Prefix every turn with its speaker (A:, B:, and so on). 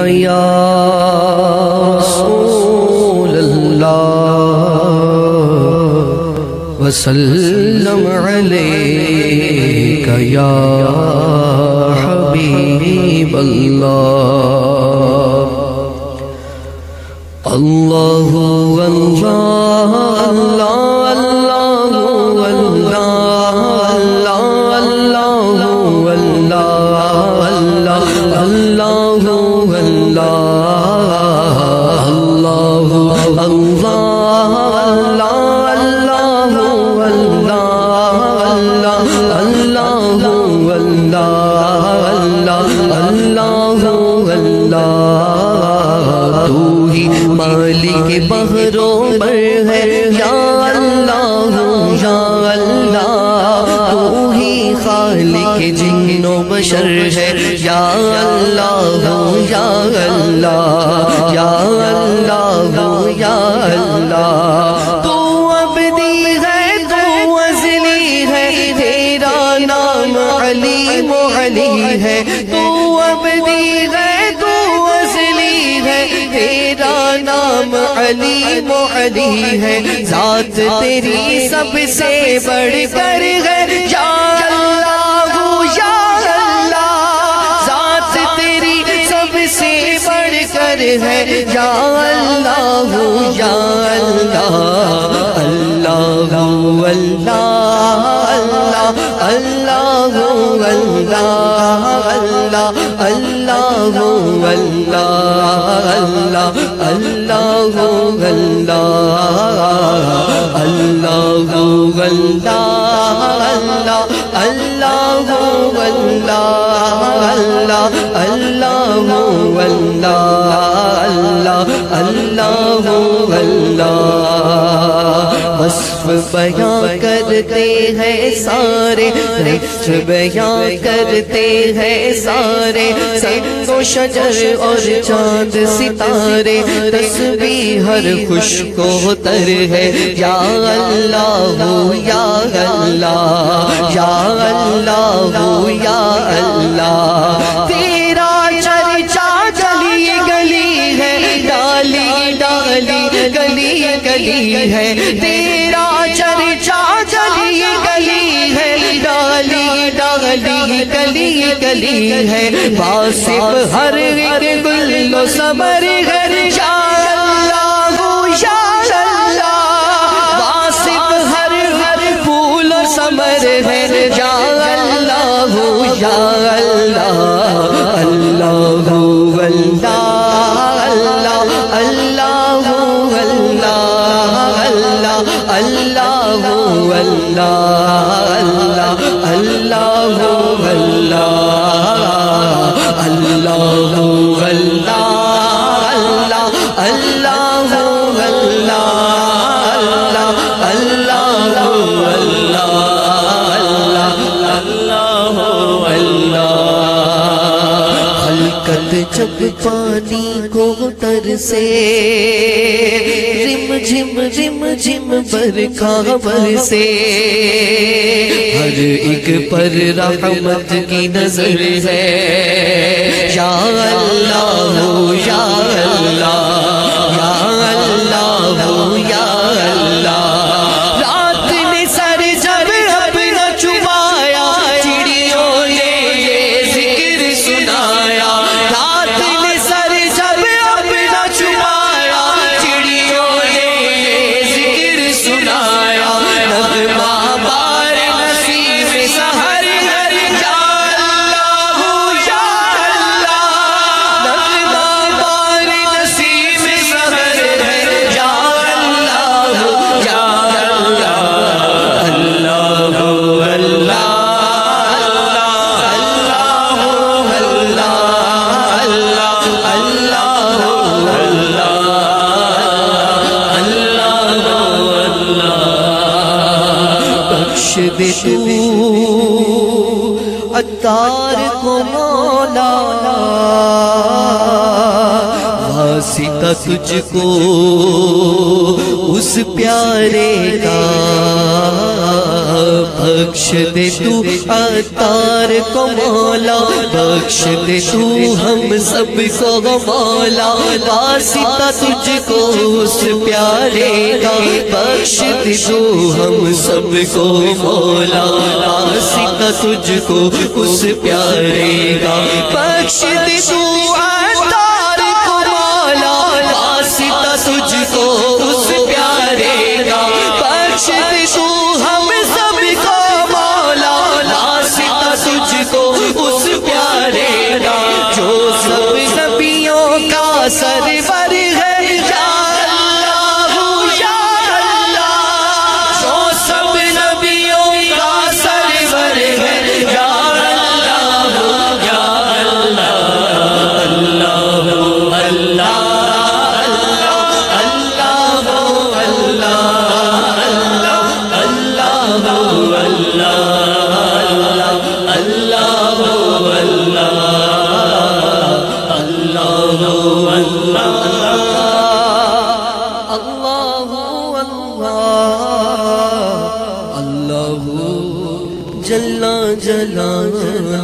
A: یا رسول اللہ وسلم علیک یا حبیب اللہ اللہ اللہ مالک بحروں پر ہے یا اللہ یا اللہ تو ہی خالق جن و بشر ہے یا اللہ یا اللہ یا اللہ یا اللہ تو عبدی ہے تو ازلی ہے تیرا نام علیم و علی ہے تو عبدی ہے تو ازلی ہے تیرا نام علیم و علی ہے ذات تیری سب سے بڑھ کر ہے یا اللہ یا اللہ ذات تیری سب سے بڑھ کر ہے یا اللہ یا اللہ اللہ اللہ اللہ اللہ اللہ اللہ اللہ وصف بیان کرتے ہیں سارے رفت بیان کرتے ہیں سارے سنگ و شجر اور چاند ستارے تسبیح ہر خشک و تر ہے یا اللہ یا اللہ یا اللہ یا اللہ تیرا چرچا گلی گلی ہے ڈالی ڈالی گلی گلی ہے تیرا چرچا گلی گلی ہے ڈالی ڈالی گلی گلی ہے واصف ہر ایک گل و ثمر ہے یا اللہ یا اللہ واصف ہر پھول و ثمر ہے یا اللہ یا اللہ اللہ اللہ اللہ جب پانی کو ترسے رم جھم برکا برسے ہر ایک پر رحمت کی نظر ہے یا اللہ یا اللہ یا اللہ یا اللہ رات نے سر جب اپنا چھپایا چڑیوں نے یہ ذکر سنایا دے تو عطار کو مولا واسطہ تجھ کو اس پیارے کا بخش دے تو عطار کو مولا بخش دے تو ہم سب کو مولا واسطہ تجھ کو اس پیارے کا بخش دے تو ہم سب کو مولا واسطہ تجھ کو اس پیارے کا بخش دے تو عطار کو مولا واسطہ تجھ کو اس پیارے کا بخش دے تو ہم سب کو مولا واسطہ تجھ کو اس پیارے کا جو سب نبیوں کا سرور ہے یا اللہ یا اللہ جو سب نبیوں کا سرور ہے یا اللہ یا اللہ اللہ اللہ جل جلالہ